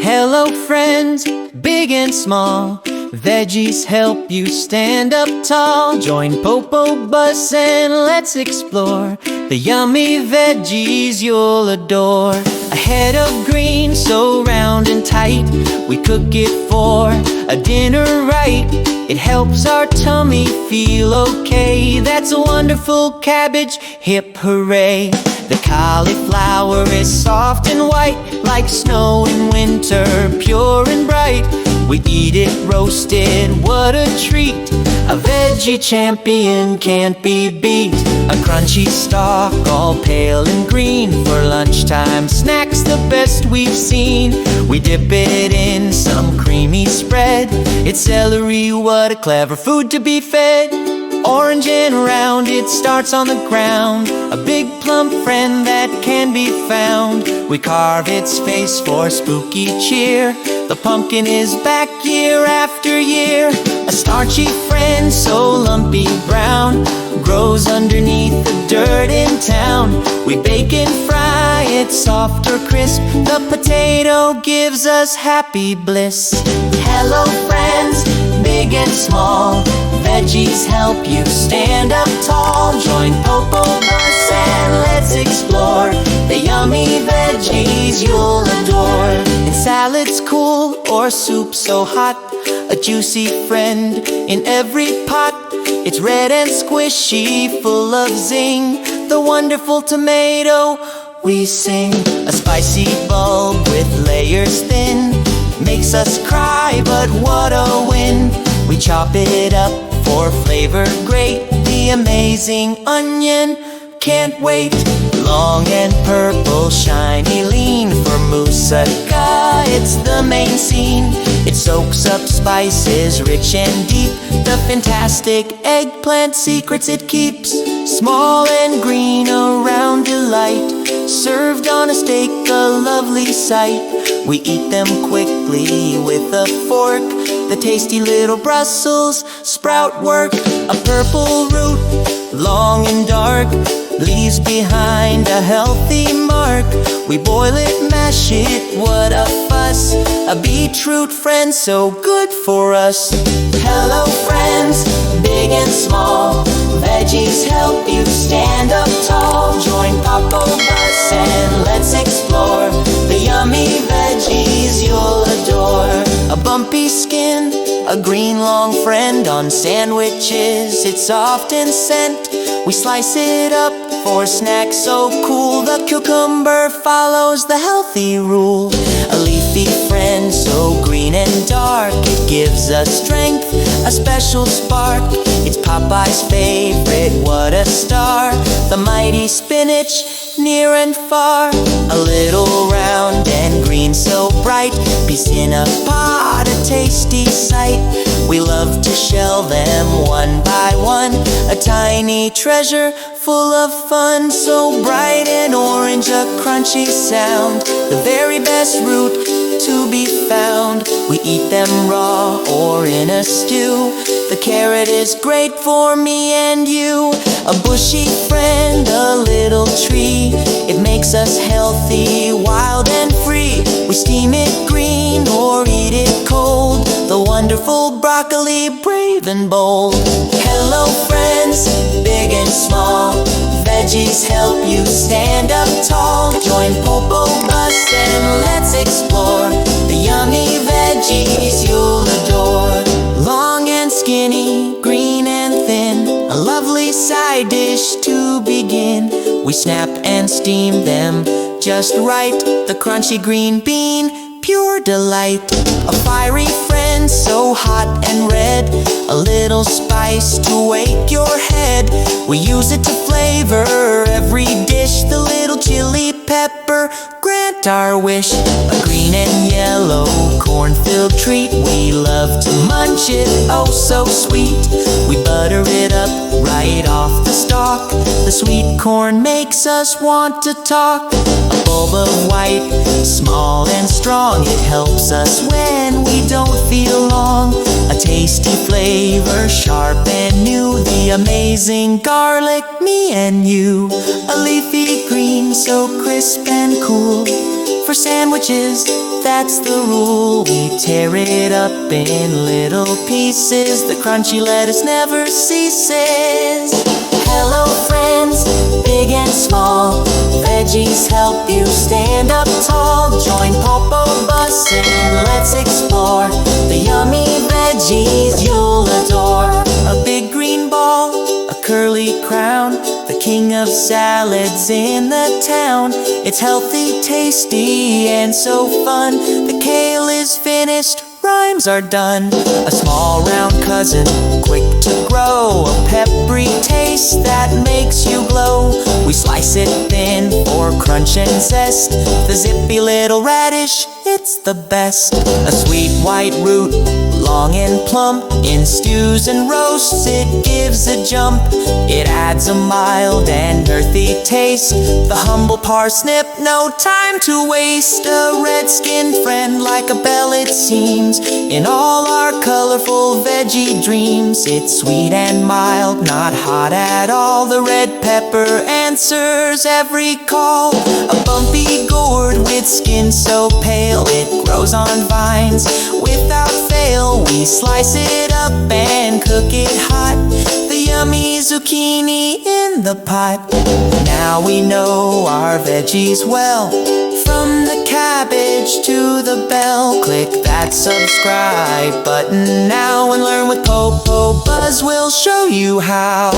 Hello friends, big and small. Veggies help you stand up tall. Join PopoBuzz and let's explore the yummy veggies you'll adore. A head of green so round and tight, we cook it for a dinner right. It helps our tummy feel okay. That's a wonderful cabbage, hip hooray. The cauliflower is soft and white, like snow in winter, pure and bright. We eat it roasted, what a treat. A veggie champion can't be beat. A crunchy stalk, all pale and green. For lunchtime snacks, the best we've seen. We dip it in some creamy spread. It's celery, what a clever food to be fed. Orange and round, it starts on the ground. A big plump friend that can be found. We carve its face for spooky cheer. The pumpkin is back year after year. A starchy friend so lumpy brown, grows underneath the dirt in town. We bake and fry it soft or crisp. The potato gives us happy bliss. Hello friends, big and small. Veggies help you stand up tall. Join PopoBuzz and let's explore the yummy veggies you'll adore. In salads cool or soup so hot, a juicy friend in every pot. It's red and squishy, full of zing. The wonderful tomato we sing. A spicy bulb with layers thin, makes us cry, but what a win. We chop it up for flavor great. The amazing onion, can't wait. Long and purple, shiny, lean. For moussaka, it's the main scene. It soaks up spices, rich and deep. The fantastic eggplant secrets it keeps. Small and green, a round delight. Served on a steak, a lovely sight. We eat them quickly with a fork. The tasty little Brussels sprout work. A purple root, long and dark, leaves behind a healthy mark. We boil it, mash it, what a fuss. A beetroot friend so good for us. Hello friends, big and small. Veggies help you stand up tall. Join PopoBuzz and let's explore the yummy veggies you'll adore. A bumpy skin, a green long friend on sandwiches. It's soft and scent. We slice it up for snacks so cool. The cucumber follows the healthy rule. A leafy friend so green and dark, it gives us strength, a special spark. It's Popeye's favorite, what a star. The mighty spinach, near and far. A little round and green so bright, pieced in a pot, a tasty sight. We love to shell them one by one, a tiny treasure full of fun. So bright and orange, a crunchy sound, the very best root to be found. We eat them raw or in a stew. The carrot is great for me and you. A bushy friend, a little tree. It makes us healthy, wild and free. We steam it green or eat it cold. The wonderful broccoli, brave and bold. Hello friends, big and small. Veggies help you stand up tall. Join PopoBuzz and let's explore the yummy veggies you'll adore. Long and skinny, green and thin, a lovely side dish to begin. We snap and steam them just right. The crunchy green bean, pure delight. A fiery friend so hot and red, a little spice to wake your head. We use it to flavor every dish. The little chili pepper, grant our wish. A green and yellow corn-filled treat, we love to munch it, oh so sweet. We butter it up right off the stalk. The sweet corn makes us want to talk. A bulb of white, small and strong, it helps us when we don't feel long. A tasty flavor, sharp and new, the amazing garlic, me and you. A leafy green so crisp and cool, for sandwiches, that's the rule. We tear it up in little pieces. The crunchy lettuce never ceases. Hello friends, big and small, veggies help you stand up tall. Join PopoBuzz and let's explore the yummy veggies you'll adore. A big green ball, a curly crown, the king of salads in the town. It's healthy, tasty, and so fun. The kale is finished, rhymes are done. A small round cousin, quick to grow, a peppery taste that makes you glow. We slice it thin for crunch and zest. The zippy little radish, it's the best. A sweet white root, long and plump, in stews and roasts it gives a jump. It adds a mild and earthy taste. The humble parsnip, no time to waste. A red-skinned friend like a belle it seems. In all our colorful veggie dreams, it's sweet and mild, not hot at all. The red pepper answers every call. A bumpy gourd with skin so pale, it grows on vines without fail. We slice it up and cook it hot, the yummy zucchini in the pot. Now we know our veggies well, from the cabbage to the bell. Click that subscribe button now and learn with PopoBuzz. We'll show you how.